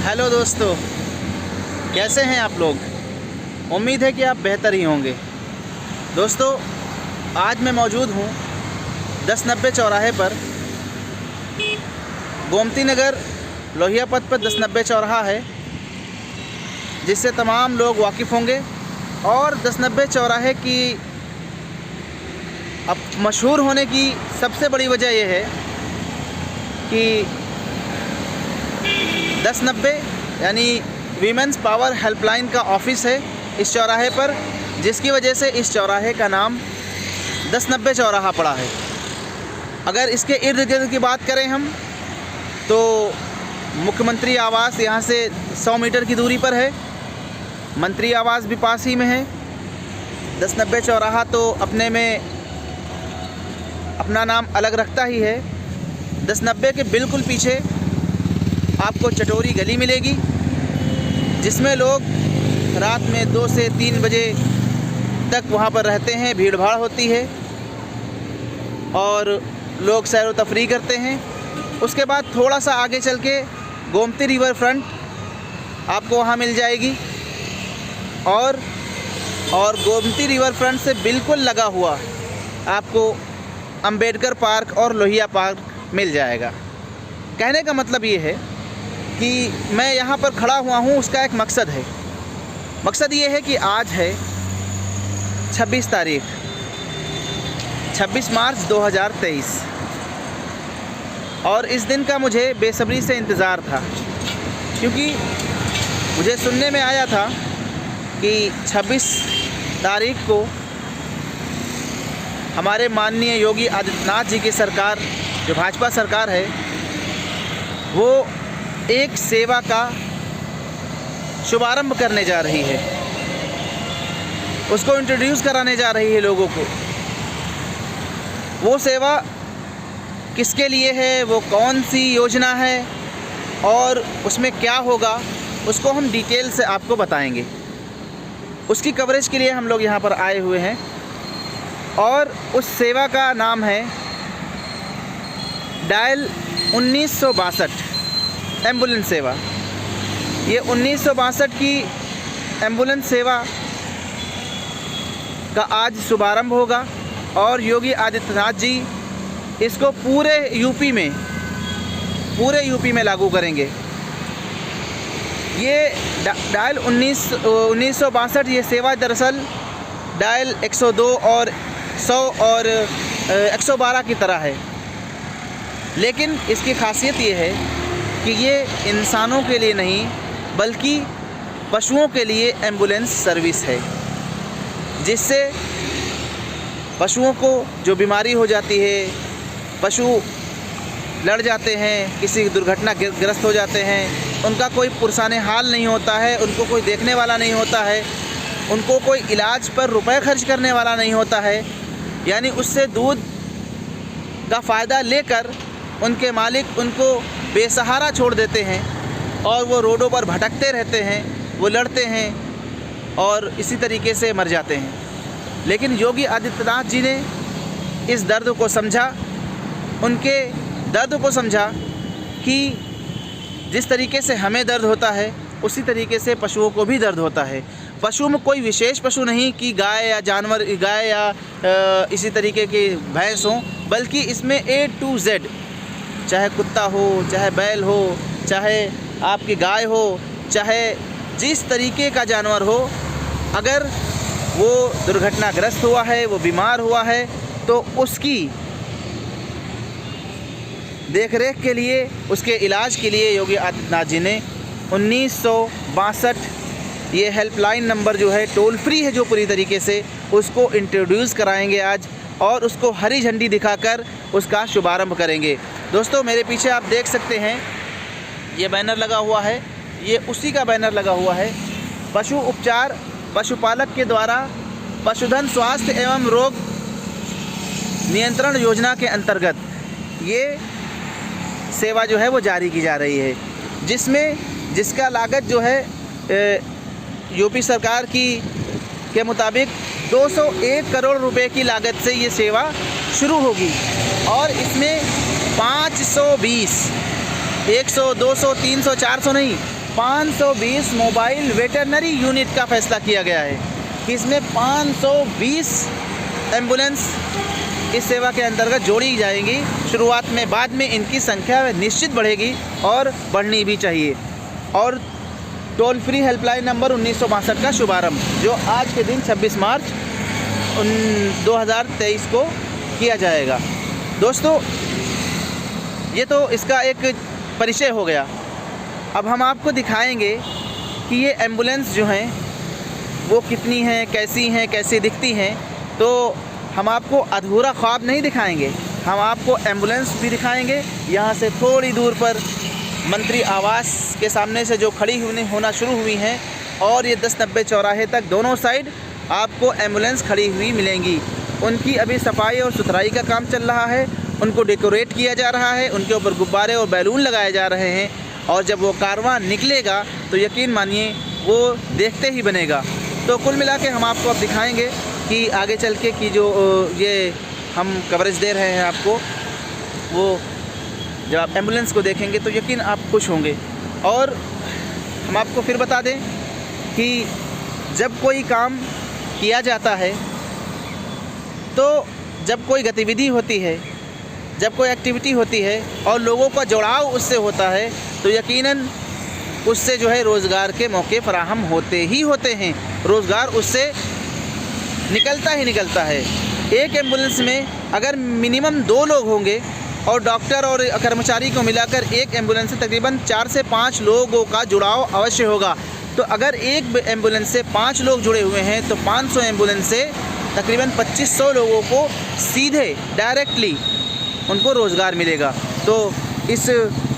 Hello दोस्तों, कैसे हैं आप लोग। उम्मीद है कि आप बेहतर ही होंगे। दोस्तों, आज मैं मौजूद हूँ 1090 चौराहे पर। गोमती नगर लोहिया पथ पर 1090 चौराहा है, जिससे तमाम लोग वाकिफ़ होंगे। और 1090 चौराहे की अब मशहूर होने की सबसे बड़ी वजह यह है कि 1090 यानी वीमेंस पावर हेल्पलाइन का ऑफिस है इस चौराहे पर, जिसकी वजह से इस चौराहे का नाम 1090 चौराहा पड़ा है। अगर इसके इर्द गिर्द की बात करें हम, तो मुख्यमंत्री आवास यहाँ से 100 मीटर की दूरी पर है, मंत्री आवास भी पास ही में है। 1090 चौराहा तो अपने में अपना नाम अलग रखता ही है। 1090 के बिल्कुल पीछे आपको चटोरी गली मिलेगी, जिसमें लोग रात में 2 से 3 बजे तक वहाँ पर रहते हैं। भीड़ भाड़ होती है और लोग सैर व तफरीह करते हैं। उसके बाद थोड़ा सा आगे चल के गोमती रिवर फ्रंट आपको वहाँ मिल जाएगी, और गोमती रिवर फ्रंट से बिल्कुल लगा हुआ आपको अंबेडकर पार्क और लोहिया पार्क मिल जाएगा। कहने का मतलब ये है कि मैं यहाँ पर खड़ा हुआ हूँ, उसका एक मकसद है। मकसद ये है कि आज है 26 तारीख 26 मार्च 2023, और इस दिन का मुझे बेसब्री से इंतज़ार था, क्योंकि मुझे सुनने में आया था कि 26 तारीख को हमारे माननीय योगी आदित्यनाथ जी की सरकार, जो भाजपा सरकार है, वो एक सेवा का शुभारंभ करने जा रही है, उसको इंट्रोड्यूस कराने जा रही है लोगों को। वो सेवा किसके लिए है, वो कौन सी योजना है और उसमें क्या होगा, उसको हम डिटेल से आपको बताएंगे। उसकी कवरेज के लिए हम लोग यहाँ पर आए हुए हैं, और उस सेवा का नाम है डायल 1962 एम्बुलेंस सेवा। ये 1962 की एम्बुलेंस सेवा का आज शुभारंभ होगा, और योगी आदित्यनाथ जी इसको पूरे यूपी में लागू करेंगे। ये डायल 1962 ये सेवा दरअसल डायल 102 और 100 और 112 की तरह है, लेकिन इसकी खासियत ये है कि ये इंसानों के लिए नहीं बल्कि पशुओं के लिए एम्बुलेंस सर्विस है, जिससे पशुओं को जो बीमारी हो जाती है, पशु लड़ जाते हैं, किसी दुर्घटना ग्रस्त हो जाते हैं, उनका कोई पुरसाने हाल नहीं होता है, उनको कोई देखने वाला नहीं होता है, उनको कोई इलाज पर रुपए खर्च करने वाला नहीं होता है। यानी उससे दूध का फ़ायदा लेकर उनके मालिक उनको बेसहारा छोड़ देते हैं, और वो रोडों पर भटकते रहते हैं, वो लड़ते हैं और इसी तरीके से मर जाते हैं। लेकिन योगी आदित्यनाथ जी ने इस दर्द को समझा, उनके दर्द को समझा कि जिस तरीके से हमें दर्द होता है, उसी तरीके से पशुओं को भी दर्द होता है। पशु में कोई विशेष पशु नहीं कि गाय या इसी तरीके की भैंस हो, बल्कि इसमें A to Z, चाहे कुत्ता हो, चाहे बैल हो, चाहे आपकी गाय हो, चाहे जिस तरीके का जानवर हो, अगर वो दुर्घटनाग्रस्त हुआ है, वो बीमार हुआ है, तो उसकी देख रेख के लिए, उसके इलाज के लिए योगी आदित्यनाथ जी ने 1962 ये हेल्पलाइन नंबर जो है, टोल फ्री है जो पूरी तरीके से, उसको इंट्रोड्यूस कराएंगे आज, और उसको हरी झंडी दिखाकर उसका शुभारंभ करेंगे। दोस्तों, मेरे पीछे आप देख सकते हैं ये बैनर लगा हुआ है, ये उसी का बैनर लगा हुआ है। पशु उपचार पशुपालक के द्वारा पशुधन स्वास्थ्य एवं रोग नियंत्रण योजना के अंतर्गत ये सेवा जो है वो जारी की जा रही है, जिसका लागत जो है यूपी सरकार के मुताबिक 201 करोड़ रुपए की लागत से ये सेवा शुरू होगी, और इसमें 520 100 200 300 400 नहीं, 520 मोबाइल वेटरनरी यूनिट का फैसला किया गया है कि इसमें 520 एम्बुलेंस इस सेवा के अंतर्गत जोड़ी जाएंगी शुरुआत में। बाद में इनकी संख्या निश्चित बढ़ेगी और बढ़नी भी चाहिए। और टोल फ्री हेल्पलाइन नंबर 1962 का शुभारंभ जो आज के दिन 26 मार्च 2023 को किया जाएगा। दोस्तों, ये तो इसका एक परिचय हो गया। अब हम आपको दिखाएंगे कि ये एम्बुलेंस जो हैं वो कितनी हैं, कैसी हैं, कैसी दिखती हैं। तो हम आपको अधूरा ख्वाब नहीं दिखाएंगे, हम आपको एम्बुलेंस भी दिखाएंगे। यहाँ से थोड़ी दूर पर मंत्री आवास के सामने से जो खड़ी होना शुरू हुई हैं और ये 10-90 चौराहे तक दोनों साइड आपको एम्बुलेंस खड़ी हुई मिलेंगी। उनकी अभी सफाई और सुथराई का काम चल रहा है, उनको डेकोरेट किया जा रहा है, उनके ऊपर गुब्बारे और बैलून लगाए जा रहे हैं। और जब वो कारवां निकलेगा तो यकीन मानिए वो देखते ही बनेगा। तो कुल मिला के हम आपको अब दिखाएंगे कि आगे चल के कि जो ये हम कवरेज दे रहे हैं आपको, वो जब आप एम्बुलेंस को देखेंगे तो यकीन आप खुश होंगे। और हम आपको फिर बता दें कि जब कोई काम किया जाता है, तो जब कोई गतिविधि होती है, जब कोई एक्टिविटी होती है और लोगों का जुड़ाव उससे होता है, तो यकीनन उससे जो है रोज़गार के मौके फराहम होते ही होते हैं। रोज़गार उससे निकलता ही निकलता है। एक एम्बुलेंस में अगर मिनिमम 2 लोग होंगे और डॉक्टर और कर्मचारी को मिलाकर एक एम्बुलेंस से तकरीबन 4 से 5 लोगों का जुड़ाव अवश्य होगा। तो अगर एक एम्बुलेंस से 5 लोग जुड़े हुए हैं तो 500 एम्बुलेंस से तकरीबन 2500 लोगों को सीधे डायरेक्टली उनको रोज़गार मिलेगा। तो इस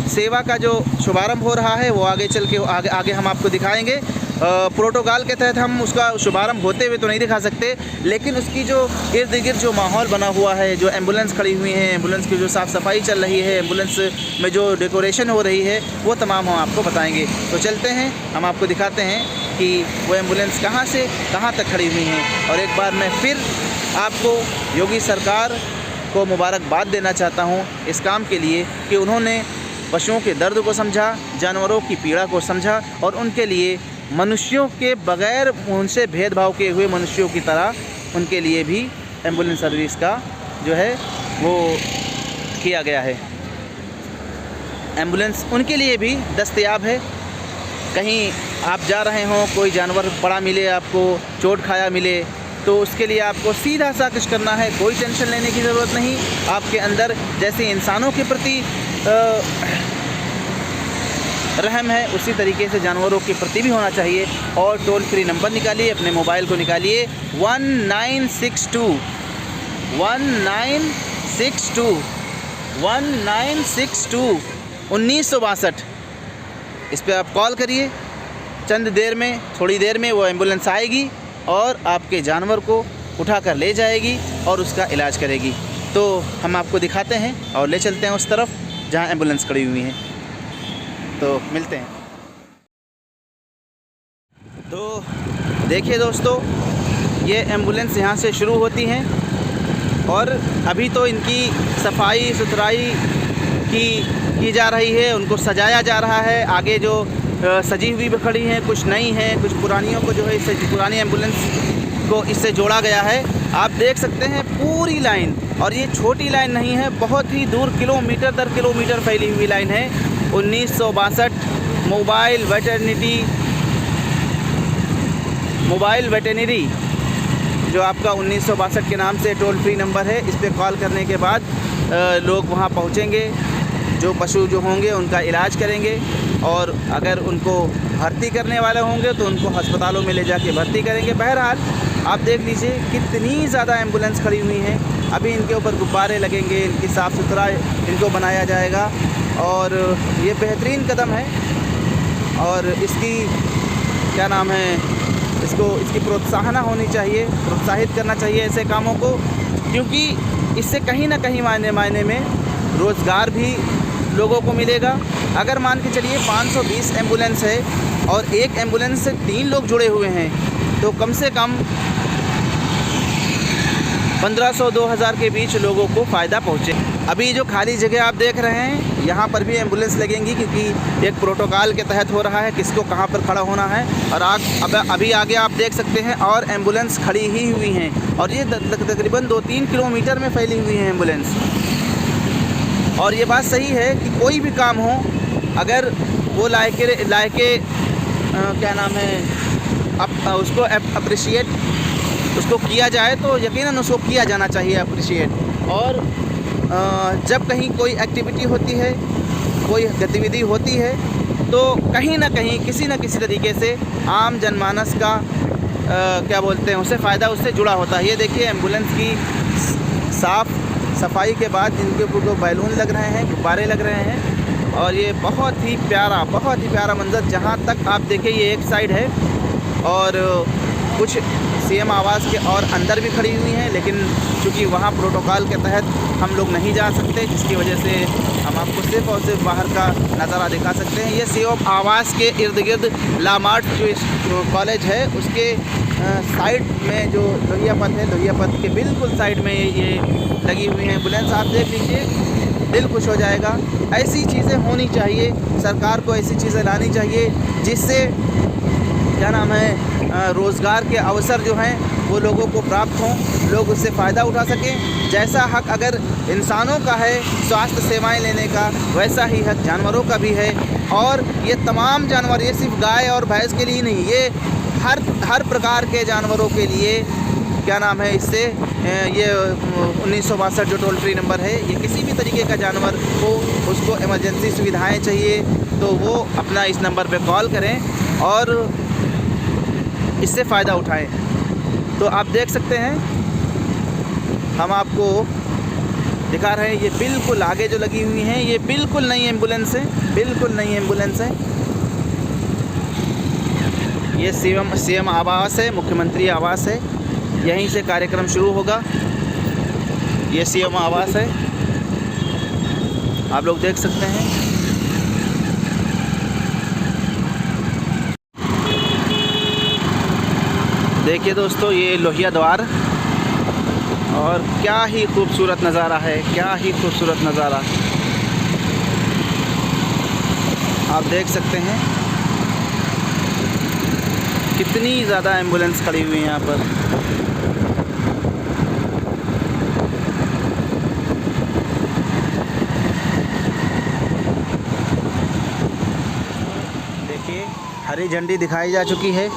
सेवा का जो शुभारंभ हो रहा है वो आगे चल के आगे हम आपको दिखाएंगे। प्रोटोकॉल के तहत हम उसका शुभारंभ होते हुए तो नहीं दिखा सकते, लेकिन उसकी जो इर्द गिर्द जो माहौल बना हुआ है, जो एम्बुलेंस खड़ी हुई हैं, एम्बुलेंस की जो साफ़ सफाई चल रही है, एम्बुलेंस में जो डेकोरेशन हो रही है, वो तमाम हम आपको बताएंगे। तो चलते हैं, हम आपको दिखाते हैं कि वो एम्बुलेंस कहाँ से कहाँ तक खड़ी हुई हैं। और एक बार मैं फिर आपको योगी सरकार को मुबारकबाद देना चाहता हूँ इस काम के लिए कि उन्होंने पशुओं के दर्द को समझा, जानवरों की पीड़ा को समझा और उनके लिए मनुष्यों के बगैर उनसे भेदभाव किए हुए मनुष्यों की तरह उनके लिए भी एम्बुलेंस सर्विस का जो है वो किया गया है। एम्बुलेंस उनके लिए भी दस्तयाब है। कहीं आप जा रहे हों, कोई जानवर पड़ा मिले, आपको चोट खाया मिले, तो उसके लिए आपको सीधा सा कुछ करना है, कोई टेंशन लेने की ज़रूरत नहीं। आपके अंदर जैसे इंसानों के प्रति रहम है, उसी तरीके से जानवरों के प्रति भी होना चाहिए। और टोल फ्री नंबर निकालिए, अपने मोबाइल को निकालिए 1962 1962 इस पर आप कॉल करिए। चंद देर में, थोड़ी देर में वो एम्बुलेंस आएगी और आपके जानवर को उठाकर ले जाएगी और उसका इलाज करेगी। तो हम आपको दिखाते हैं और ले चलते हैं उस तरफ जहां एम्बुलेंस खड़ी हुई है। तो मिलते हैं। तो देखिए दोस्तों, ये एम्बुलेंस यहाँ से शुरू होती हैं और अभी तो इनकी सफाई सुथराई की जा रही है, उनको सजाया जा रहा है। आगे जो सजी हुई भी खड़ी हैं, कुछ नई हैं, कुछ पुरानियों को जो है इससे पुरानी एम्बुलेंस को इससे जोड़ा गया है। आप देख सकते हैं पूरी लाइन, और ये छोटी लाइन नहीं है, बहुत ही दूर किलोमीटर दर किलोमीटर फैली हुई लाइन है। 1962 मोबाइल वेटरनरी जो आपका 1962 के नाम से टोल फ्री नंबर है। इस पर कॉल करने के बाद लोग वहां पहुंचेंगे, जो पशु जो होंगे उनका इलाज करेंगे और अगर उनको भर्ती करने वाले होंगे तो उनको अस्पतालों में ले जाके भर्ती करेंगे। बहरहाल आप देख लीजिए कितनी ज़्यादा एम्बुलेंस खड़ी हुई हैं। अभी इनके ऊपर गुब्बारे लगेंगे, इनकी साफ़ सुथरा इनको बनाया जाएगा और ये बेहतरीन कदम है। और इसकी क्या नाम है, इसकी प्रोत्साहन होनी चाहिए, प्रोत्साहित करना चाहिए ऐसे कामों को, क्योंकि इससे कहीं ना कहीं मायने में रोज़गार भी लोगों को मिलेगा। अगर मान के चलिए 520 एम्बुलेंस है और एक एम्बुलेंस से 3 लोग जुड़े हुए हैं, तो कम से कम 1500-2000 के बीच लोगों को फ़ायदा पहुँचे। अभी जो खाली जगह आप देख रहे हैं यहाँ पर भी एम्बुलेंस लगेंगी, क्योंकि एक प्रोटोकॉल के तहत हो रहा है किसको कहाँ पर खड़ा होना है। और अभी आगे आप देख सकते हैं और एम्बुलेंस खड़ी ही हुई हैं, और ये तकरीबन 2-3 किलोमीटर में फैली हुई हैं एम्बुलेंस। और ये बात सही है कि कोई भी काम हो, अगर वो लायके क्या नाम है उसको अप्रिशिएट उसको किया जाए तो यकीनन उसको किया जाना चाहिए अप्रिशिएट। और जब कहीं कोई एक्टिविटी होती है, कोई गतिविधि होती है, तो कहीं ना कहीं किसी न किसी तरीके से आम जनमानस का क्या बोलते हैं उससे फ़ायदा उससे जुड़ा होता है। ये देखिए एम्बुलेंस की साफ़ सफाई के बाद जिनके ऊपर बैलून लग रहे हैं, गुब्बारे लग रहे हैं, और ये बहुत ही प्यारा मंजर। जहाँ तक आप देखें ये एक साइड है और कुछ सीएम आवास के और अंदर भी खड़ी हुई हैं, लेकिन चूँकि वहाँ प्रोटोकॉल के तहत हम लोग नहीं जा सकते, जिसकी वजह से हम आपको सिर्फ और सिर्फ बाहर का नज़ारा दिखा सकते हैं। ये सीएम आवास के इर्द गिर्द लामार्ट जो कॉलेज है उसके साइड में जो लोहिया पथ है, लोहिया पथ के बिल्कुल साइड में ये लगी हुई हैं एम्बुलेंस। आप देख लीजिए, दिल खुश हो जाएगा। ऐसी चीज़ें होनी चाहिए, सरकार को ऐसी चीज़ें लानी चाहिए जिससे क्या नाम है रोज़गार के अवसर जो हैं वो लोगों को प्राप्त हों, लोग उससे फ़ायदा उठा सकें। जैसा हक अगर इंसानों का है स्वास्थ्य सेवाएं लेने का, वैसा ही हक जानवरों का भी है। और ये तमाम जानवर, ये सिर्फ गाय और भैंस के लिए नहीं, ये हर प्रकार के जानवरों के लिए क्या नाम है इससे ये 1962 जो टोल फ्री नंबर है, ये किसी भी तरीके का जानवर हो उसको इमरजेंसी सुविधाएं चाहिए तो वो अपना इस नंबर पे कॉल करें और इससे फ़ायदा उठाएं। तो आप देख सकते हैं, हम आपको दिखा रहे हैं, ये बिल्कुल आगे जो लगी हुई हैं ये बिल्कुल नई एम्बुलेंस है, बिल्कुल नई एम्बुलेंस है। ये सीएम आवास है, मुख्यमंत्री आवास है, यहीं से कार्यक्रम शुरू होगा। ये सीएम आवास है, आप लोग देख सकते हैं। देखिए दोस्तों, ये लोहिया द्वार, और क्या ही खूबसूरत नज़ारा है, क्या ही खूबसूरत नज़ारा आप देख सकते हैं। कितनी ज़्यादा एम्बुलेंस खड़ी हुई है यहाँ पर। देखिए, हरी झंडी दिखाई जा चुकी है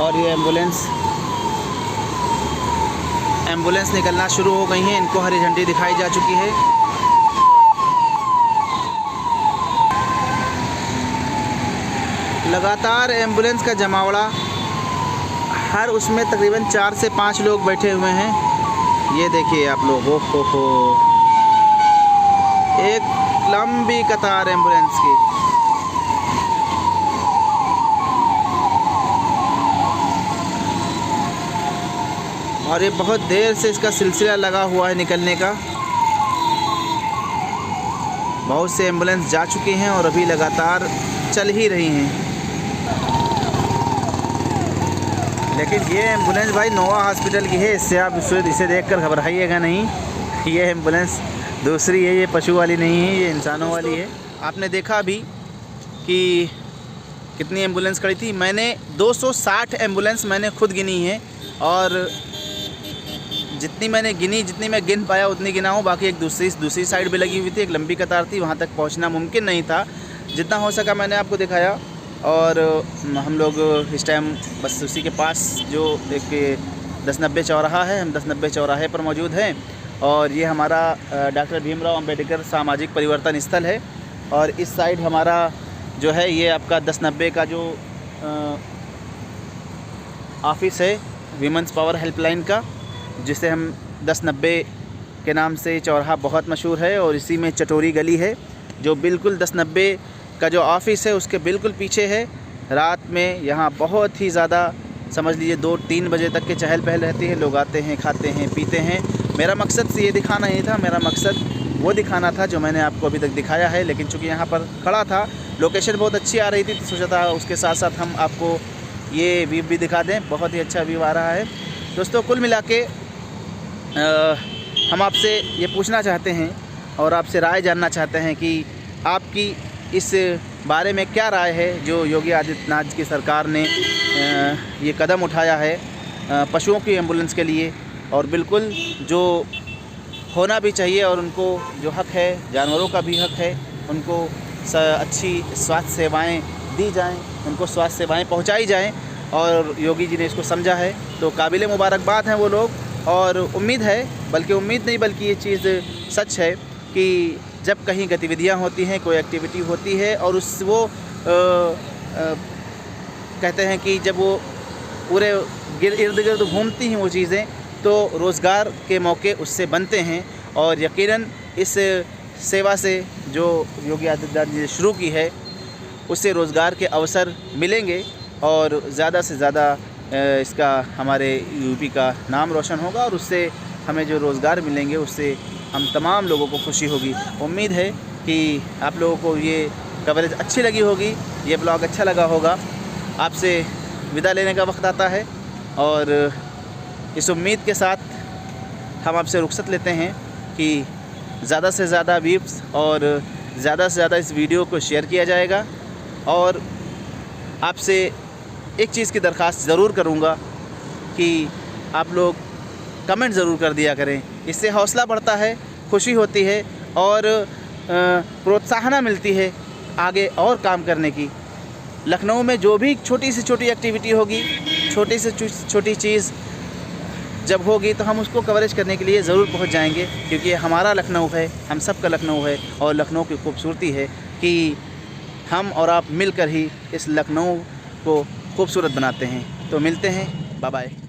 और ये एम्बुलेंस निकलना शुरू हो गई हैं। इनको हरी झंडी दिखाई जा चुकी है। लगातार एम्बुलेंस का जमावड़ा, हर उसमें तकरीबन 4 से 5 लोग बैठे हुए हैं। ये देखिए आप लोग, हो एक लंबी कतार एम्बुलेंस की। और ये बहुत देर से इसका सिलसिला लगा हुआ है निकलने का। बहुत से एम्बुलेंस जा चुकी हैं और अभी लगातार चल ही रही हैं। लेकिन ये एम्बुलेंस भाई नोवा हॉस्पिटल की है, इससे आप इसे देखकर घबराइएगा नहीं। ये एम्बुलेंस दूसरी है, ये पशु वाली नहीं है, ये इंसानों वाली है। आपने देखा अभी कि कितनी एम्बुलेंस खड़ी थी। मैंने 260 एम्बुलेंस मैंने खुद गिनी है, और जितनी मैं गिन पाया उतनी गिना हूँ। बाकी एक दूसरी साइड भी लगी हुई थी, एक लंबी कतार थी, वहाँ तक पहुँचना मुमकिन नहीं था। जितना हो सका मैंने आपको दिखाया। और हम लोग इस टाइम बस उसी के पास जो एक 1090 चौराहा है, हम 1090 चौराहे पर मौजूद हैं। और ये हमारा डॉक्टर भीमराव अंबेडकर सामाजिक परिवर्तन स्थल है। और इस साइड हमारा जो है ये आपका 1090 का जो ऑफिस है वीमेंस पावर हेल्पलाइन का, जिसे हम 1090 के नाम से चौराहा बहुत मशहूर है। और इसी में चटोरी गली है जो बिल्कुल 1090 का जो ऑफिस है उसके बिल्कुल पीछे है। रात में यहाँ बहुत ही ज़्यादा समझ लीजिए 2-3 बजे तक के चहल पहल रहती है। लोग आते हैं, खाते हैं, पीते हैं। मेरा मकसद से ये दिखाना नहीं था, मेरा मकसद वो दिखाना था जो मैंने आपको अभी तक दिखाया है। लेकिन चूँकि यहाँ पर खड़ा था, लोकेशन बहुत अच्छी आ रही थी, तो सोचा था उसके साथ साथ हम आपको ये व्यू भी दिखा दें। बहुत ही अच्छा व्यू आ रहा है दोस्तों। कुल मिला के हम आपसे ये पूछना चाहते हैं और आपसे राय जानना चाहते हैं कि आपकी इस बारे में क्या राय है जो योगी आदित्यनाथ की सरकार ने ये कदम उठाया है पशुओं की एम्बुलेंस के लिए, और बिल्कुल जो होना भी चाहिए और उनको जो हक है, जानवरों का भी हक है, उनको अच्छी स्वास्थ्य सेवाएं दी जाएं, उनको स्वास्थ्य सेवाएं पहुंचाई जाएं, और योगी जी ने इसको समझा है। तो काबिल मुबारकबाद हैं वो लोग, और उम्मीद है, बल्कि उम्मीद नहीं बल्कि ये चीज़ सच है कि जब कहीं गतिविधियां होती हैं, कोई एक्टिविटी होती है और कहते हैं कि जब वो पूरे इर्द गिर्द घूमती हैं वो चीज़ें, तो रोज़गार के मौके उससे बनते हैं। और यकीनन इस सेवा से जो योगी आदित्यनाथ जी ने शुरू की है उससे रोज़गार के अवसर मिलेंगे और ज़्यादा से ज़्यादा इसका हमारे यूपी का नाम रोशन होगा, और उससे हमें जो रोज़गार मिलेंगे उससे हम तमाम लोगों को खुशी होगी। उम्मीद है कि आप लोगों को ये कवरेज अच्छी लगी होगी, ये ब्लॉग अच्छा लगा होगा। आपसे विदा लेने का वक्त आता है और इस उम्मीद के साथ हम आपसे रुखसत लेते हैं कि ज़्यादा से ज़्यादा व्यूज़ और ज़्यादा से ज़्यादा इस वीडियो को शेयर किया जाएगा। और आपसे एक चीज़ की दरख्वास्त ज़रूर करूँगा कि आप लोग कमेंट ज़रूर कर दिया करें, इससे हौसला बढ़ता है, खुशी होती है और प्रोत्साहन मिलती है आगे और काम करने की। लखनऊ में जो भी छोटी से छोटी एक्टिविटी होगी, छोटी से छोटी चीज़ जब होगी तो हम उसको कवरेज करने के लिए ज़रूर पहुंच जाएंगे, क्योंकि हमारा लखनऊ है, हम सब का लखनऊ है। और लखनऊ की खूबसूरती है कि हम और आप मिलकर ही इस लखनऊ को खूबसूरत बनाते हैं। तो मिलते हैं, बाय बाय।